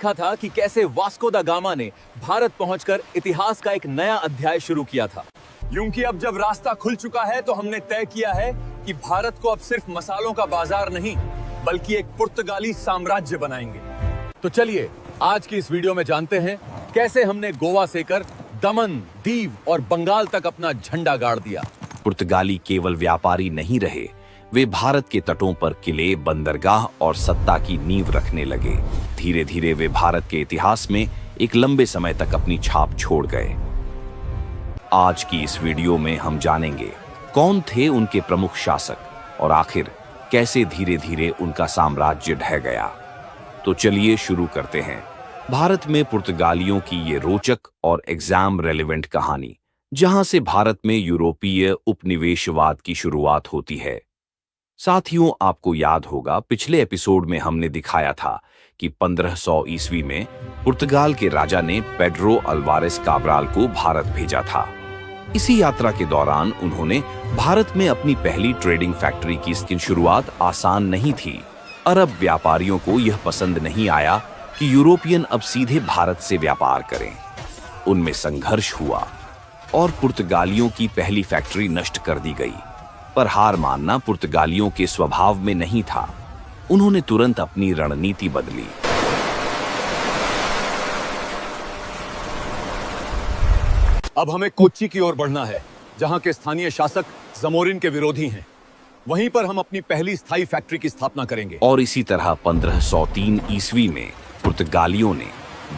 देखा था कि कैसे वास्को दा गामा ने भारत पहुंचकर इतिहास का एक नया अध्याय शुरू किया था। यूं कि अब जब रास्ता खुल चुका है तो हमने तय किया है कि भारत को अब सिर्फ मसालों का बाजार नहीं बल्कि एक पुर्तगाली साम्राज्य बनाएंगे। तो चलिए आज की इस वीडियो में जानते हैं कैसे हमने गोवा से कर दमन, दीव और बंगाल तक अपना झंडा गाड़ दिया। पुर्तगाली केवल व्यापारी नहीं रहे, वे भारत के तटों पर किले, बंदरगाह और सत्ता की नींव रखने लगे। धीरे धीरे वे भारत के इतिहास में एक लंबे समय तक अपनी छाप छोड़ गए। आज की इस वीडियो में हम जानेंगे कौन थे उनके प्रमुख शासक और आखिर कैसे धीरे धीरे उनका साम्राज्य ढह गया। तो चलिए शुरू करते हैं भारत में पुर्तगालियों की ये रोचक और एग्जाम रेलेवेंट कहानी, जहां से भारत में यूरोपीय उपनिवेशवाद की शुरुआत होती है। साथियों, आपको याद होगा पिछले एपिसोड में हमने दिखाया था कि 1500 ईस्वी में पुर्तगाल के राजा ने पेड्रो अल्वारेस काब्राल को भारत भेजा था। इसी यात्रा के दौरान उन्होंने भारत में अपनी पहली ट्रेडिंग फैक्ट्री की इसकी शुरुआत आसान नहीं थी। अरब व्यापारियों को यह पसंद नहीं आया कि यूरोपियन अब सीधे भारत से व्यापार करें। उनमें संघर्ष हुआ और पुर्तगालियों की पहली फैक्ट्री नष्ट कर दी गई। पर हार मानना पुर्तगालियों के स्वभाव में नहीं था। उन्होंने तुरंत अपनी रणनीति बदली। अब हमें कोच्चि की ओर बढ़ना है, जहां के स्थानीय शासक जमोरिन के विरोधी हैं। वहीं पर हम अपनी पहली स्थायी फैक्ट्री की स्थापना करेंगे। और इसी तरह 1503 ईस्वी में पुर्तगालियों ने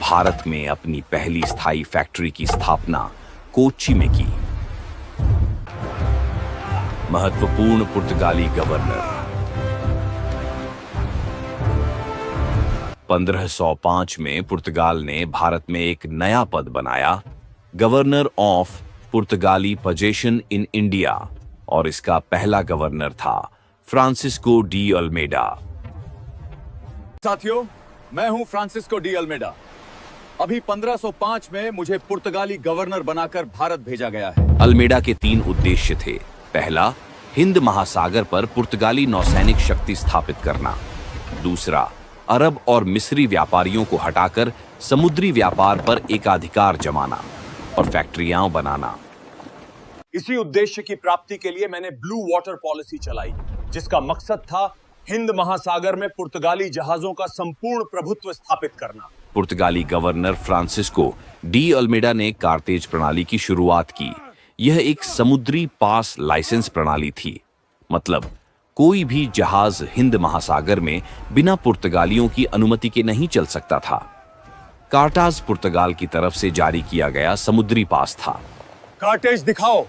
भारत में अपनी पहली स्थायी फैक्ट्री की स्थापना कोच्चि में की। महत्वपूर्ण पुर्तगाली गवर्नर 1505 में पुर्तगाल ने भारत में एक नया पद बनाया, गवर्नर ऑफ पुर्तगाली पजेशन इन इंडिया, और इसका पहला गवर्नर था फ्रांसिस्को डी अल्मेडा। साथियों, मैं हूं फ्रांसिस्को डी अल्मेडा। अभी 1505 में मुझे पुर्तगाली गवर्नर बनाकर भारत भेजा गया है। अल्मेडा के 3 उद्देश्य थे। पहला, हिंद महासागर पर पुर्तगाली नौसैनिक शक्ति स्थापित करना। दूसरा, अरब और मिस्री व्यापारियों को हटाकर समुद्री व्यापार पर एकाधिकार जमाना और फैक्ट्रियां बनाना। इसी उद्देश्य की प्राप्ति के लिए मैंने ब्लू वाटर पॉलिसी चलाई, जिसका मकसद था हिंद महासागर में पुर्तगाली जहाजों का संपूर्ण प्रभुत्व स्थापित करना। पुर्तगाली गवर्नर फ्रांसिस्को डी अल्मेडा ने कार्तेज प्रणाली की शुरुआत की। यह एक समुद्री पास लाइसेंस प्रणाली थी, मतलब कोई भी जहाज हिंद महासागर में बिना पुर्तगालियों की अनुमति के नहीं चल सकता था। कार्टाज पुर्तगाल की तरफ से जारी किया गया समुद्री पास था। कार्टेज दिखाओ,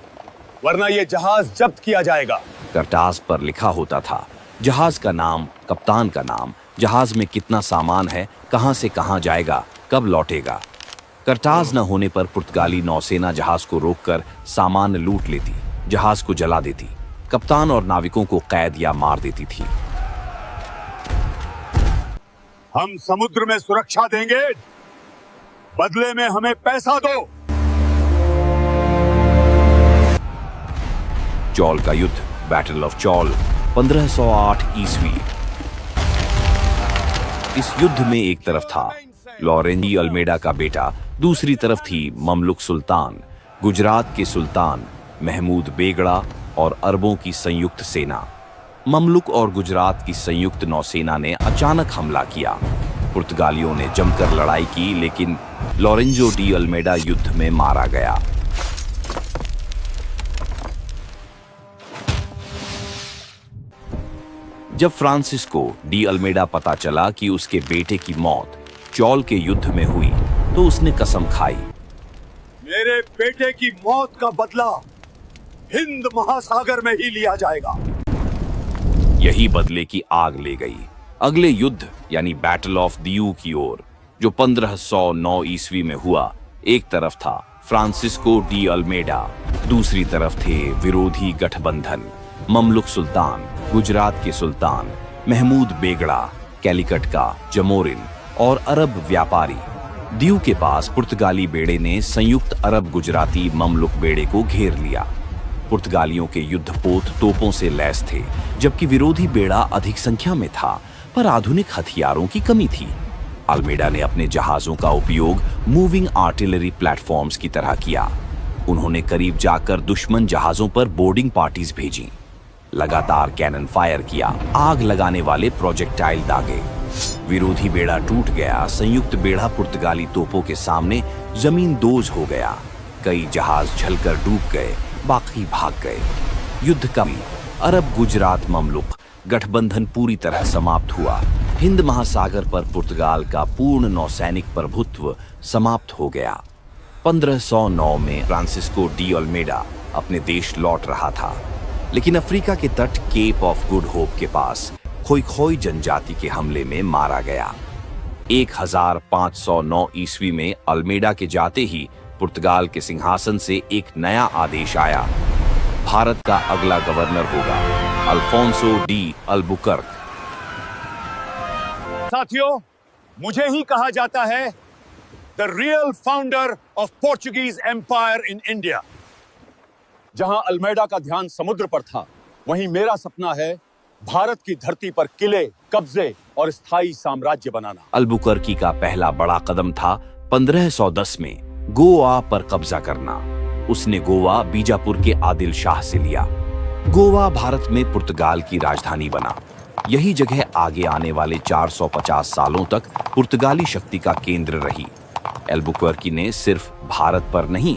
वरना यह जहाज जब्त किया जाएगा। कार्टाज पर लिखा होता था जहाज का नाम, कप्तान का नाम, जहाज में कितना सामान है, कहां से कहां जाएगा, कब लौटेगा। कार्टाज न होने पर पुर्तगाली नौसेना जहाज को रोककर सामान लूट लेती, जहाज को जला देती, कप्तान और नाविकों को कैद या मार देती थी। हम समुद्र में सुरक्षा देंगे, बदले में हमें पैसा दो। चौल का युद्ध, बैटल ऑफ चौल, 1508 ईस्वी। इस युद्ध में एक तरफ था लॉरेंजी अल्मेडा का बेटा, दूसरी तरफ थी ममलुक सुल्तान, गुजरात के सुल्तान महमूद बेगड़ा और अरबों की संयुक्त सेना। ममलुक और गुजरात की संयुक्त नौसेना ने अचानक हमला किया। पुर्तगालियों ने जमकर लड़ाई की, लेकिन लॉरेंजो डी अल्मेडा युद्ध में मारा गया। जब फ्रांसिस्को डी अल्मेडा पता चला कि उसके बेटे की मौत चौल के युद्ध में हुई, तो उसने कसम खाई, मेरे बेटे की मौत का बदला हिंद महासागर में ही लिया जाएगा। यही बदले की आग ले गई। अगले युद्ध यानी बैटल ऑफ दियू की ओर, जो 1509 ईस्वी में हुआ, एक तरफ था फ्रांसिस्को डी अल्मेडा, दूसरी तरफ थे विरोधी गठबंधन ममलुक सुल्तान, गुजरात के सुल्तान महमूद बेगड़ा, कैलिकट का जमोरिन और अरब व्यापारी। दियू के पास पुर्तगाली बेड़े ने संयुक्त अरब गुजराती ममलुक बेड़े को घेर लिया। पुर्तगालियों के युद्धपोत तोपों से लैस थे, जबकि विरोधी बेड़ा अधिक संख्या में था, पर आधुनिक हथियारों की कमी थी। अल्मेडा ने अपने जहाजों का उपयोग मूविंग आर्टिलरी प्लेटफॉर्म्स की तरह किया। उन्होंने करीब जाकर दुश्मन जहाजों पर बोर्डिंग पार्टीज भेजी, लगातार कैनन फायर किया, आग लगाने वाले प्रोजेक्टाइल दागे। विरोधी बेड़ा टूट गया, संयुक्त बेड़ा पुर्तगाली तोपों के सामने जमीन दोज हो गया। कई जहाज जलकर डूब गए, बाकी भाग गए। युद्ध का अरब गुजरात ममलुक गठबंधन पूरी तरह समाप्त हुआ। हिंद महासागर पर पुर्तगाल का पूर्ण नौसैनिक प्रभुत्व समाप्त हो गया। 1509 में फ्रांसिस्को डी अल्मेडा अपने देश लौट रहा था, लेकिन अफ्रीका के तट केप ऑफ गुड होप के पास खोई जनजाति के हमले में मारा गया। 1509 ईस्वी में अल्मेडा के जाते ही पुर्तगाल के सिंहासन से एक नया आदेश आया। भारत का अगला गवर्नर होगा अल्फोंसो डी अल्बुकर्क। साथियों, मुझे ही कहा जाता है the real founder of Portuguese empire in India. जहां अल्मेडा का ध्यान समुद्र पर था, वहीं मेरा सपना है भारत की धरती पर किले, कब्जे और स्थायी साम्राज्य बनाना। अल्बुकर्की का पहला बड़ा कदम था 1510 में गोवा पर कब्जा करना। उसने गोवा बीजापुर के आदिल शाह से लिया। गोवा भारत में पुर्तगाल की राजधानी बना। यही जगह आगे आने वाले 450 सालों तक पुर्तगाली शक्ति का केंद्र रही। अल्बुकर्की ने सिर्फ भारत पर नहीं,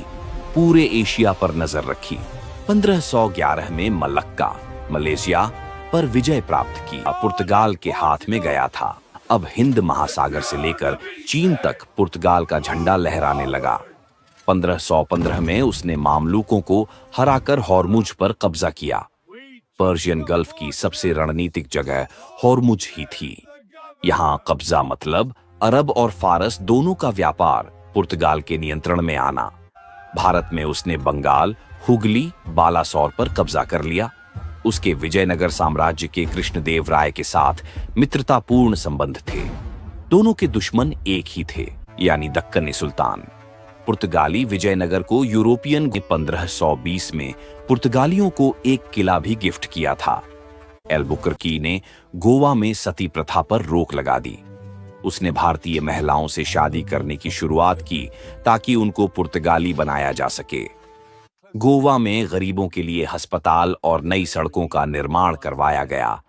पूरे एशिया पर नजर रखी। 1511 में मलक्का, मलेशिया पर विजय प्राप्त की। पुर्तगाल के हाथ में गया था। अब हिंद महासागर से लेकर चीन तक पुर्तगाल का झंडा लहराने लगा। 1515 में उसने मामलुकों को हराकर हॉर्मुज पर कब्जा किया। पर्शियन गल्फ की सबसे रणनीतिक जगह हॉर्मुज ही थी। यहां कब्जा मतलब अरब और फारस दोनों का व्यापार पुर्तगाल के नियंत्रण में आना। भारत में उसने बंगाल, हुगली, बालासोर पर कब्जा कर लिया। उसके विजयनगर साम्राज्य के कृष्णदेव राय के साथ मित्रतापूर्ण संबंध थे। दोनों के दुश्मन एक ही थे, यानी दक्कनी सुल्तान। पुर्तगाली विजयनगर को यूरोपियन ने 1520 में पुर्तगालियों को एक किला भी गिफ्ट किया था। अल्बुकर्की ने गोवा में सती प्रथा पर रोक लगा दी। उसने भारतीय महिलाओं से शादी करने की शुरुआत की ताकि उनको पुर्तगाली बनाया जा सके। गोवा में गरीबों के लिए अस्पताल और नई सड़कों का निर्माण करवाया गया।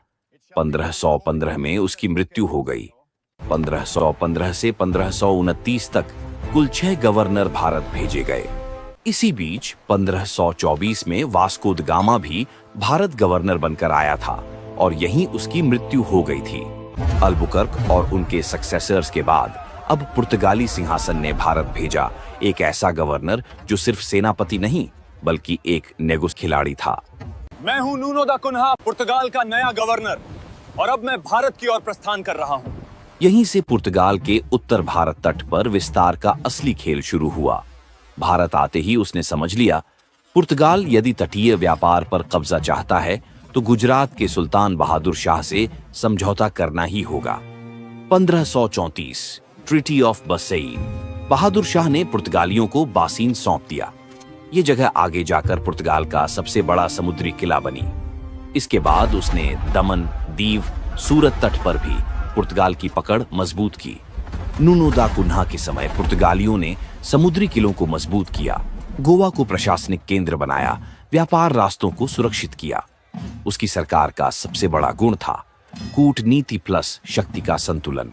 1515 में उसकी मृत्यु हो गई। 1515 से 1529 तक कुल 6 गवर्नर भारत भेजे गए। इसी बीच 1524 में वास्को द गामा भी भारत गवर्नर बनकर आया था और यहीं उसकी मृत्यु हो गई थी। अल्बुकर्क और उनके सक्सेसर्स के बाद अब पुर्तगाली सिंहासन ने भारत भेजा एक ऐसा गवर्नर जो सिर्फ सेनापति नहीं बल्कि एक नेगोस खिलाड़ी था। मैं हूं नूनो दा कुन्हा, पुर्तगाल का नया गवर्नर, और अब मैं भारत की ओर प्रस्थान कर रहा हूं। यहीं से पुर्तगाल के उत्तर भारत तट पर विस्तार का असली खेल शुरू हुआ। भारत आते ही उसने समझ लिया, पुर्तगाल यदि तटीय व्यापार पर कब्जा चाहता है तो गुजरात के सुल्तान बहादुर शाह से समझौता करना ही होगा। 1534 ट्रीटी ऑफ बसेइन। बहादुर शाह ने पुर्तगालियों को बासीन सौंप दिया। ये जगह आगे जाकर पुर्तगाल का सबसे बड़ा समुद्री किला बनी। इसके बाद उसने दमन, दीव, सूरत तट पर भी पुर्तगाल की पकड़ मजबूत की। नूनो दा कुन्हा के समय पुर्तगालियों ने समुद्री किलों को मजबूत किया, गोवा को प्रशासनिक केंद्र बनाया, व्यापार रास्तों को सुरक्षित किया। उसकी सरकार का सबसे बड़ा गुण था कूटनीति प्लस शक्ति का संतुलन।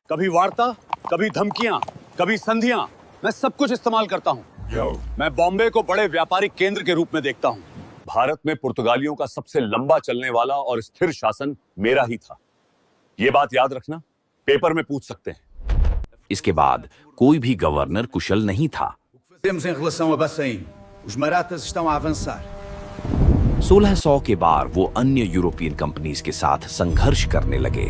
कभी वार्ता, कभी धमकियां, कभी संधियां, मैं सब कुछ इस्तेमाल करता हूं। मैं बॉम्बे को बड़े व्यापारिक केंद्र के रूप में देखता हूं। भारत में पुर्तगालियों का सबसे लंबा चलने वाला और स्थिर शासन मेरा ही था। ये बात याद रखना, पेपर में पूछ सकते हैं। इसके बाद कोई भी गवर्नर कुशल नहीं था। 1600 के बाद वो अन्य यूरोपियन कंपनीज के साथ संघर्ष करने लगे।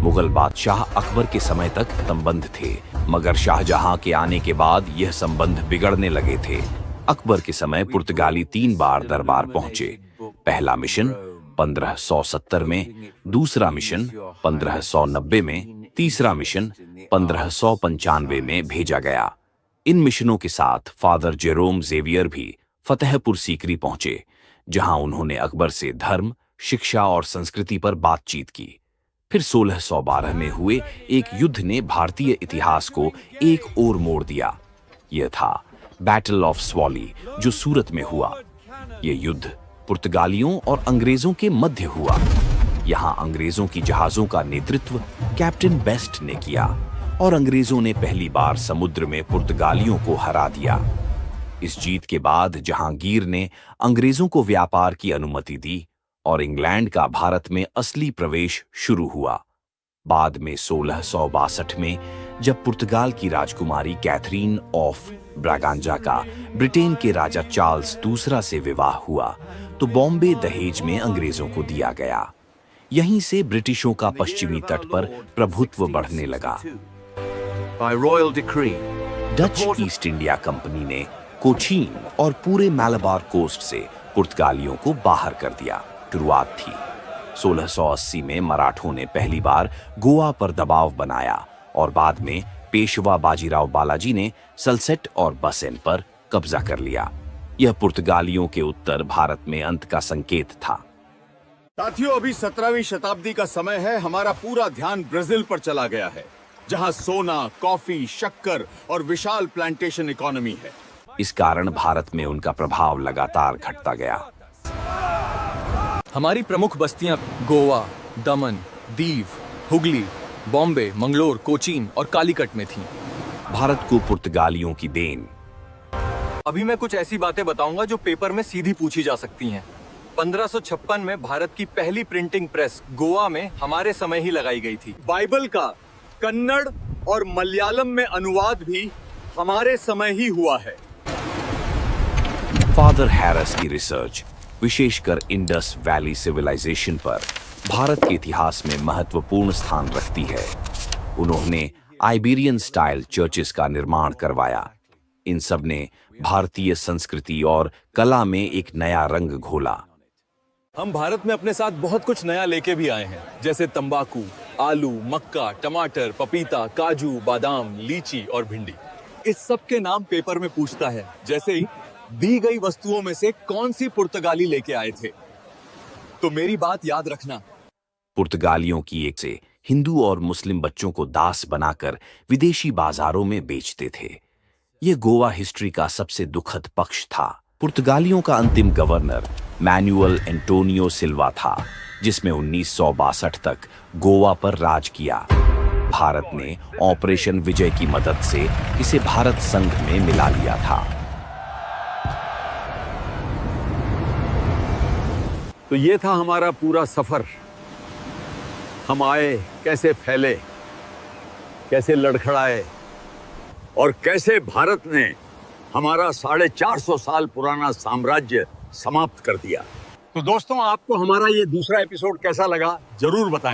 मुगल बादशाह अकबर के समय तक संबंध थे, मगर शाहजहां के आने के बाद यह संबंध बिगड़ने लगे थे। अकबर के समय पुर्तगाली 3 बार दरबार पहुंचे। पहला मिशन 1570 में, दूसरा मिशन 1590 में, तीसरा मिशन 1595 में भेजा गया। इन मिशनों के साथ फादर जेरोम जेवियर भी फतेहपुर सीकरी पहुंचे, जहां उन्होंने अकबर से धर्म, शिक्षा और संस्कृति पर बातचीत की। फिर 1612 में हुए एक युद्ध ने भारतीय इतिहास को एक और मोड़ दिया। यह था बैटल ऑफ स्वॉली, जो सूरत में हुआ। यह युद्ध पुर्तगालियों और अंग्रेजों के मध्य हुआ। यहां अंग्रेजों की जहाजों का नेतृत्व कैप्टन बेस्ट ने किया और अंग्रेजों ने पहली बार समुद्र में पुर्तगालियों को हरा दिया। इस जीत के बाद जहांगीर ने अंग्रेजों को व्यापार की अनुमति दी और इंग्लैंड का भारत में असली प्रवेश शुरू हुआ। बाद में 1662 में जब पुर्तगाल की राजकुमारी कैथरीन ऑफ ब्रागांजा का ब्रिटेन के राजा चार्ल्स दूसरा से विवाह हुआ तो बॉम्बे दहेज में अंग्रेजों को दिया गया। यहीं से ब्रिटिशों का पश्चिमी तट पर प्रभुत्व बढ़ने लगा। डच ईस्ट इंडिया कंपनी ने कोचीन और पूरे मालाबार कोस्ट से पुर्तगालियों को बाहर कर दिया। शुरुआत थी 1680 में मराठों ने पहली बार गोवा पर दबाव बनाया और बाद में पेशवा बाजीराव बालाजी ने सल्सेट और बसेन पर कब्जा कर लिया। यह पुर्तगालियों के उत्तर भारत में अंत का संकेत था। साथियों, अभी 17वीं शताब्दी का समय है। हमारा पूरा ध्यान ब्राजील पर चला गया है, जहां सोना, कॉफी, शक्कर और विशाल प्लांटेशन इकोनॉमी है। इस कारण भारत में उनका प्रभाव लगातार घटता गया। हमारी प्रमुख बस्तियां गोवा, दमन, दीव, हुगली, बॉम्बे, मंगलोर, कोचीन और कालीकट में थीं। भारत को पुर्तगालियों की देन। अभी मैं कुछ ऐसी बातें बताऊंगा जो पेपर में सीधी पूछी जा सकती हैं। 1556 में भारत की पहली प्रिंटिंग प्रेस गोवा में हमारे समय ही लगाई गई थी। बाइबल का कन्नड़ और मलयालम में अनुवाद भी हमारे समय ही हुआ है। फादर हैरिस की रिसर्च विशेषकर इंडस वैली सिविलाइजेशन पर भारत के इतिहास में महत्वपूर्ण स्थान रखती है। उन्होंने आइबेरियन स्टाइल चर्चेस का निर्माण करवाया। इन सब ने भारतीय संस्कृति और कला में एक नया रंग घोला। हम भारत में अपने साथ बहुत कुछ नया लेके भी आए हैं, जैसे तंबाकू, आलू, मक्का, टमाटर, पपीता, काजू, बादाम, लीची और भिंडी। इस सब के नाम पेपर में पूछता है, जैसे ही दी गई वस्तुओं में से कौन सी पुर्तगाली लेके आए थे। तो मेरी बात याद रखना। पुर्तगालियों की एक से हिंदू और मुस्लिम बच्चों को दास बनाकर विदेशी बाजारों में बेचते थे। यह गोवा हिस्ट्री का सबसे दुखद पक्ष था। पुर्तगालियों का अंतिम गवर्नर मैनुअल एंटोनियो सिल्वा था, जिसमें 1962 तक गोवा पर राज किया। भारत ने ऑपरेशन विजय की मदद से इसे भारत संघ में मिला लिया था। तो ये था हमारा पूरा सफर। हम आए, कैसे फैले, कैसे लड़खड़ाए और कैसे भारत ने हमारा 450 साल पुराना साम्राज्य समाप्त कर दिया। तो दोस्तों, आपको हमारा ये दूसरा एपिसोड कैसा लगा, जरूर बताएं।